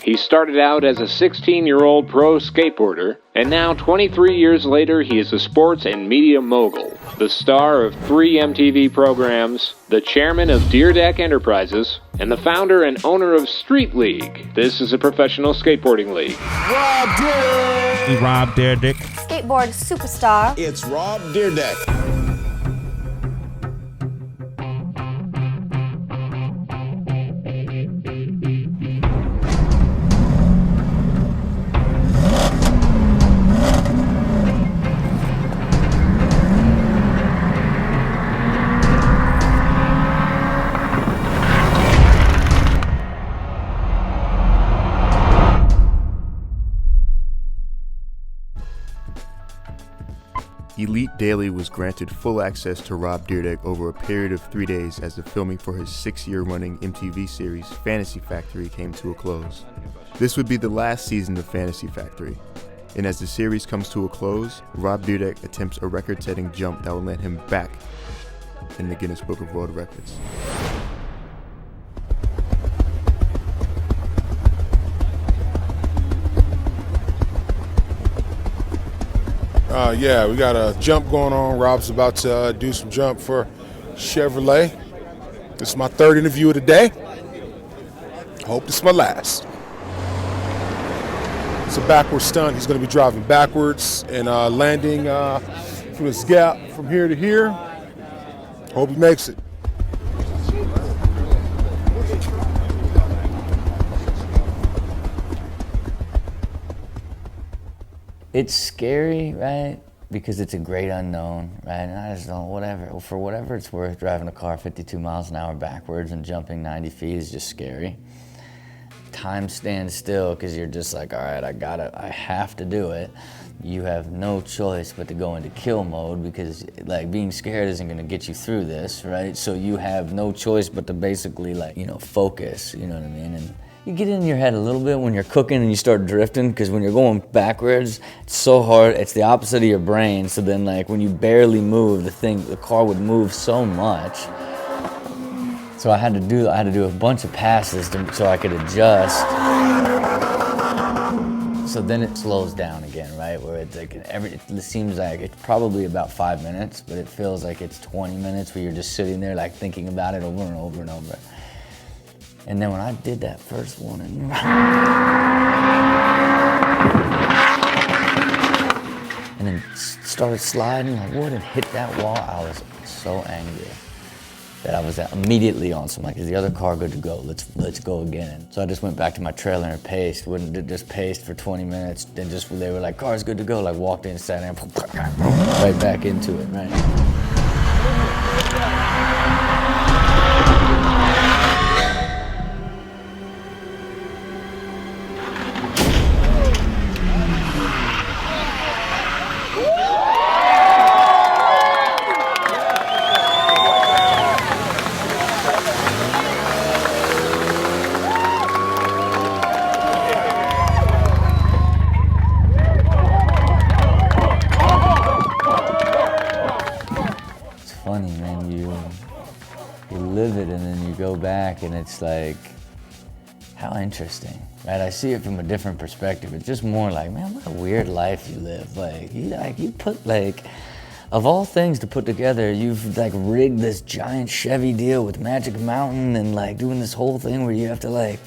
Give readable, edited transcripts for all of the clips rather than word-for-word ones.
He started out as a 16-year-old pro skateboarder, and now 23 years later he is a sports and media mogul, the star of 3 MTV programs, the chairman of Dyrdek Enterprises, and the founder and owner of Street League. This is a professional skateboarding league. Rob Dyrdek! Rob Dyrdek. Skateboard superstar. It's Rob Dyrdek. Elite Daily was granted full access to Rob Dyrdek over a period of 3 days as the filming for his 6-year-running MTV series Fantasy Factory came to a close. This would be the last season of Fantasy Factory, and as the series comes to a close, Rob Dyrdek attempts a record-setting jump that will land him back in the Guinness Book of World Records. Yeah, we got a jump going on. Rob's about to do some jump for Chevrolet. This is my 3rd interview of the day. Hope this is my last. It's a backward stunt. He's going to be driving backwards and landing from this gap from here to here. Hope he makes it. It's scary, right? Because it's a great unknown, right? And I just don't, for whatever it's worth, driving a car 52 miles an hour backwards and jumping 90 feet is just scary. Time stands still because you're just like, all right, I have to do it. You have no choice but to go into kill mode because like being scared isn't gonna get you through this, right? So you have no choice but to basically focus, you know what I mean? And you get in your head a little bit when you're cooking and you start drifting because when you're going backwards, it's so hard, it's the opposite of your brain. So then when you barely move, the car would move so much. So I had to do a bunch of passes so I could adjust. So then it slows down again, right? Where it's it seems like it's probably about 5 minutes, but it feels like it's 20 minutes where you're just sitting there thinking about it over and over and over. And then when I did that first one and then started sliding like wood and hit that wall, I was so angry that I was immediately on some is the other car good to go? Let's go again. So I just went back to my trailer and paced. Just paced for 20 minutes. Then they were like, car's good to go. Walked in, sat in, right back into it, right? Funny, man, you live it and then you go back and it's like, how interesting, right? I see it from a different perspective. It's just more like, man, what a weird life you live. You put of all things to put together, you've rigged this giant Chevy deal with Magic Mountain and doing this whole thing where you have to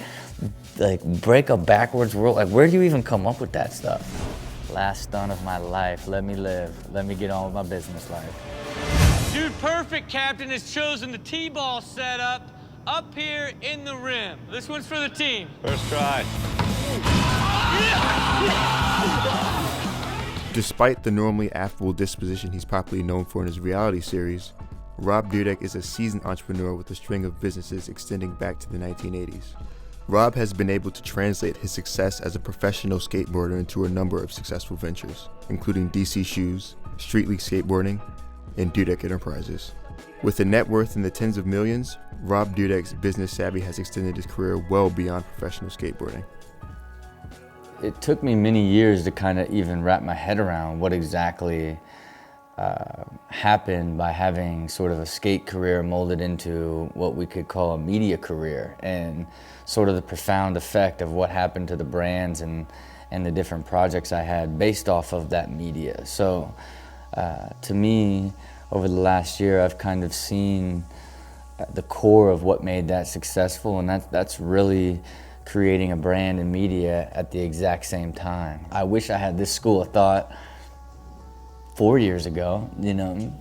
break a backwards world. Where do you even come up with that stuff? Last stunt of my life, let me live. Let me get on with my business life. Dude Perfect Captain has chosen the T-ball setup up here in the rim. This one's for the team. First try. Despite the normally affable disposition he's popularly known for in his reality series, Rob Dyrdek is a seasoned entrepreneur with a string of businesses extending back to the 1980s. Rob has been able to translate his success as a professional skateboarder into a number of successful ventures, including DC Shoes, Street League Skateboarding, and Dyrdek Enterprises. With a net worth in the tens of millions, Rob Dyrdek's business savvy has extended his career well beyond professional skateboarding. It took me many years to kind of even wrap my head around what exactly happened by having sort of a skate career molded into what we could call a media career, and sort of the profound effect of what happened to the brands and the different projects I had based off of that media. So to me, over the last year, I've kind of seen the core of what made that successful, and that's really creating a brand and media at the exact same time. I wish I had this school of thought 4 years ago, you know,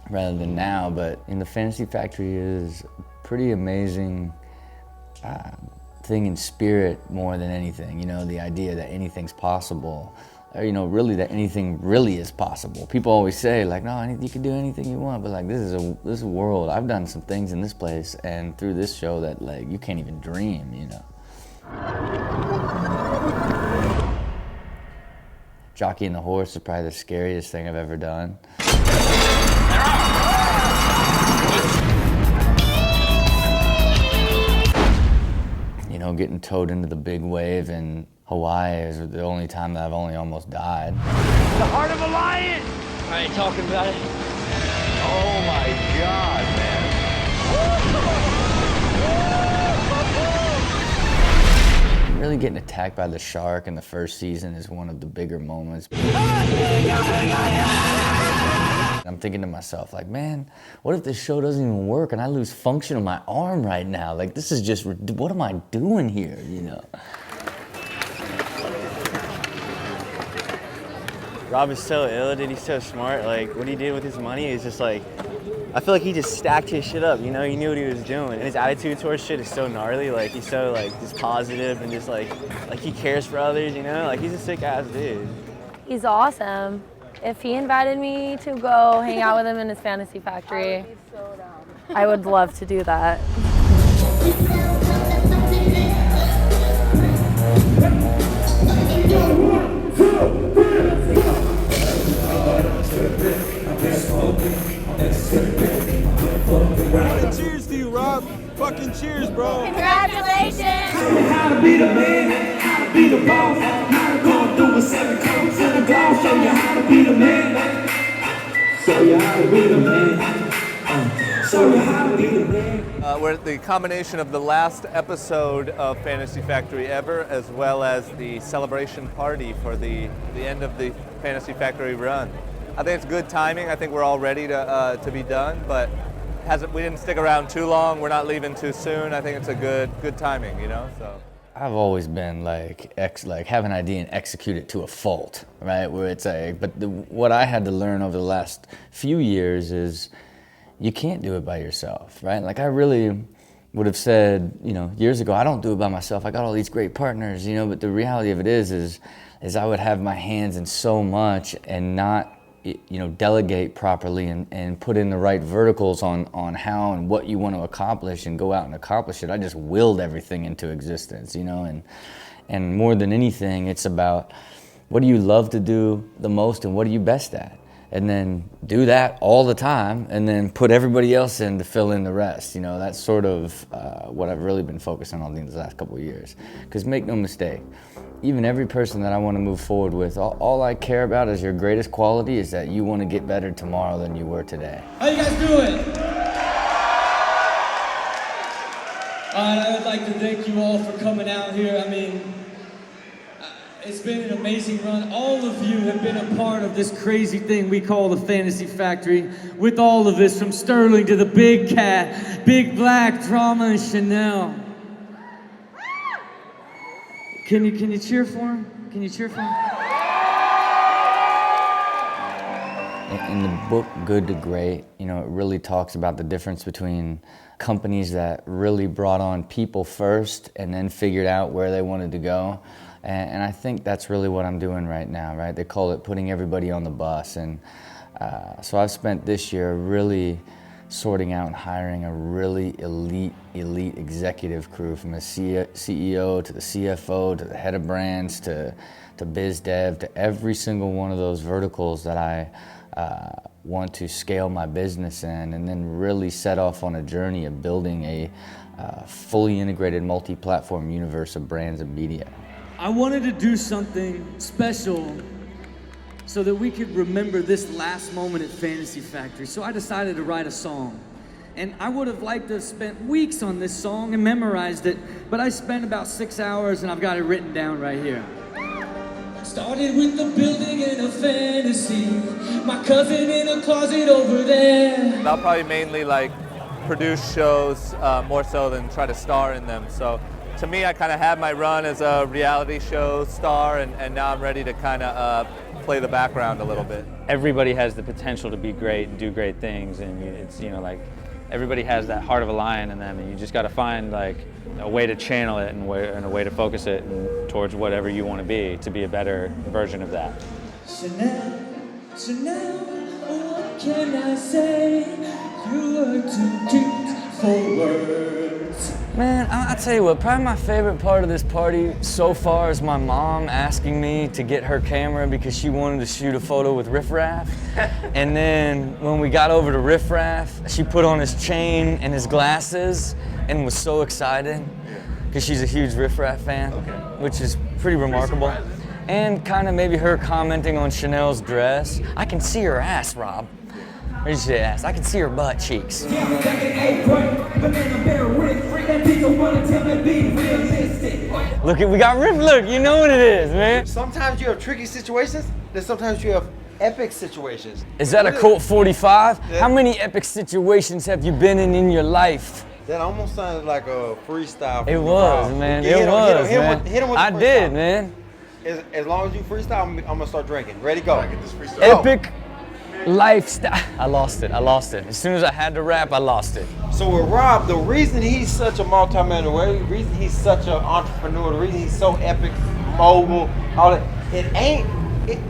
rather than now, but in the Fantasy Factory is a pretty amazing thing in spirit more than anything, you know, the idea that anything's possible, or, you know, really that anything really is possible. People always say, like, no, you can do anything you want, but like, this is a world. I've done some things in this place and through this show that like you can't even dream, you know. Jockeying the horse is probably the scariest thing I've ever done. You know, getting towed into the big wave in Hawaii is the only time that I've only almost died. The heart of a lion! I ain't talking about it. Oh my God, man. Really getting attacked by the shark in the first season is one of the bigger moments. I'm thinking to myself, like, man, what if this show doesn't even work and I lose function of my arm right now? Like, this is just, what am I doing here, you know? Rob is so ill, dude. He's so smart. Like, what he did with his money is just like, I feel like he just stacked his shit up, you know? He knew what he was doing. And his attitude towards shit is so gnarly. Like, he's so, like, just positive and just, like he cares for others, you know? Like, he's a sick-ass dude. He's awesome. If he invited me to go hang out with him in his Fantasy Factory, I would love to do that. Cheers to you, Rob. Fucking cheers, bro. Congratulations! How to be the man, how to be the boss, how to go through with 7 coats and a gloss. Show you how to be the man. Show you how to be the man. Show you how to be the man. We're at the combination of the last episode of Fantasy Factory ever, as well as the celebration party for the end of the Fantasy Factory run. I think it's good timing. I think we're all ready to be done, but we didn't stick around too long. We're not leaving too soon. I think it's a good timing, you know. So I've always been like have an idea and execute it to a fault, right? Where it's like, but what I had to learn over the last few years is you can't do it by yourself, right? Like I really would have said, you know, years ago, I don't do it by myself. I got all these great partners, you know. But the reality of it is I would have my hands in so much and not, you know, delegate properly and put in the right verticals on how and what you want to accomplish and go out and accomplish it. I just willed everything into existence, you know, and more than anything, it's about what do you love to do the most and what are you best at? And then do that all the time and then put everybody else in to fill in the rest. You know, that's sort of what I've really been focusing on these last couple of years. Because make no mistake, even every person that I want to move forward with, all I care about as your greatest quality is that you want to get better tomorrow than you were today. How you guys doing? I would like to thank you all for coming out here. I mean, it's been an amazing run. All of you have been a part of this crazy thing we call the Fantasy Factory. With all of us, from Sterling to the Big Cat, Big Black, Drama, and Chanel. Can you cheer for him? Can you cheer for him? In the book, Good to Great, you know, it really talks about the difference between companies that really brought on people first and then figured out where they wanted to go. And I think that's really what I'm doing right now, right? They call it putting everybody on the bus. And so I've spent this year really sorting out and hiring a really elite executive crew, from the CEO to the CFO to the head of brands to biz dev to every single one of those verticals that I want to scale my business in, and then really set off on a journey of building a fully integrated multi-platform universe of brands and media. I wanted to do something special so that we could remember this last moment at Fantasy Factory. So I decided to write a song. And I would have liked to have spent weeks on this song and memorized it, but I spent about 6 hours and I've got it written down right here. Started with the building in a fantasy, my cousin in a closet over there. I'll probably mainly like produce shows more so than try to star in them. So to me, I kind of had my run as a reality show star, and now I'm ready to kind of play the background a little bit. Everybody has the potential to be great and do great things, and it's, you know, like, everybody has that heart of a lion in them, and you just got to find like a way to channel it and a way to focus it towards whatever you want to be a better version of that. Chanel, Chanel, what can I say? You are too cute for words. Man, I'll tell you what, probably my favorite part of this party so far is my mom asking me to get her camera because she wanted to shoot a photo with Riff Raff. And then when we got over to Riff Raff, she put on his chain and his glasses and was so excited because she's a huge Riff Raff fan, which is pretty remarkable. And kind of maybe her commenting on Chanel's dress. I can see her ass, Rob. Where'd you say ass? I can see her butt cheeks. Look, we got Riff. Look, you know what it is, man. Sometimes you have tricky situations, then sometimes you have epic situations. Is that a Colt 45? Yeah. How many epic situations have you been in your life? That almost sounded like a freestyle. It was, man. It was, man. Hit him with I did, man. As long as you freestyle, I'm gonna start drinking. Ready, go. Epic lifestyle. I lost it. As soon as I had to rap, I lost it. So with Rob, the reason he's such a multi-millionaire, the reason he's such an entrepreneur, the reason he's so epic, mogul, all that,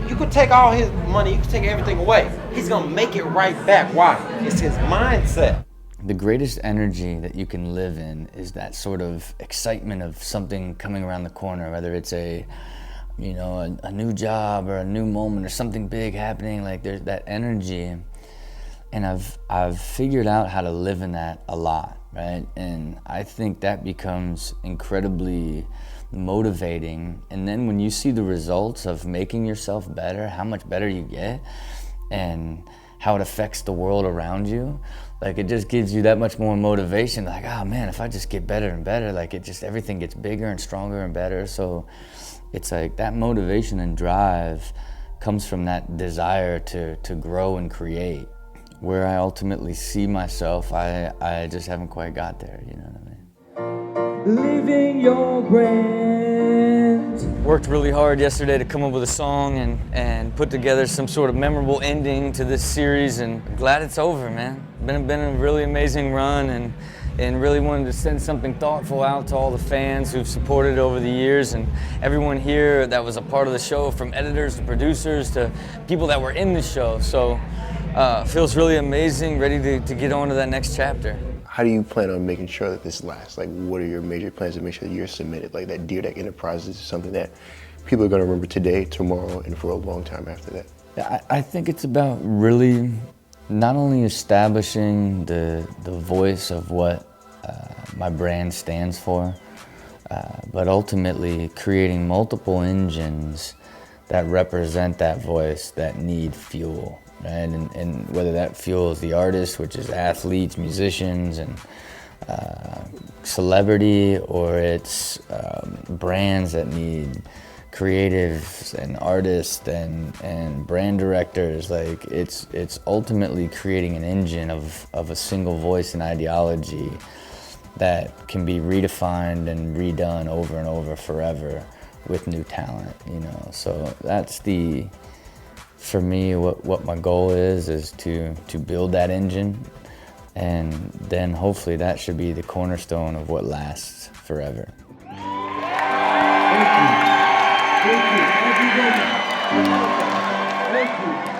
you could take all his money, you could take everything away. He's gonna make it right back. Why? It's his mindset. The greatest energy that you can live in is that sort of excitement of something coming around the corner, whether it's a new job or a new moment or something big happening. Like, there's that energy, and I've figured out how to live in that a lot, right? And I think that becomes incredibly motivating. And then when you see the results of making yourself better, how much better you get, and how it affects the world around you, like, it just gives you that much more motivation. Like, oh man, if I just get better and better, like, everything gets bigger and stronger and better. So it's like that motivation and drive comes from that desire to grow and create. Where I ultimately see myself, I just haven't quite got there, you know what I mean? Living your brand. Worked really hard yesterday to come up with a song and put together some sort of memorable ending to this series, and I'm glad it's over, man. Been a really amazing run, and really wanted to send something thoughtful out to all the fans who've supported over the years, and everyone here that was a part of the show, from editors to producers to people that were in the show. So feels really amazing, ready to get on to that next chapter. How do you plan on making sure that this lasts? Like, what are your major plans to make sure that you're submitted? Like, that Dyrdek Enterprises is something that people are going to remember today, tomorrow, and for a long time after that. Yeah, I think it's about really not only establishing the voice of what my brand stands for, but ultimately creating multiple engines that represent that voice that need fuel, right? And whether that fuel is the artist, which is athletes, musicians, and celebrity, or it's brands that need creatives and artists and brand directors. Like, it's ultimately creating an engine of a single voice and ideology that can be redefined and redone over and over forever with new talent, you know. So that's for me, what my goal is to build that engine, and then hopefully that should be the cornerstone of what lasts forever. Thank you, everybody. Thank you.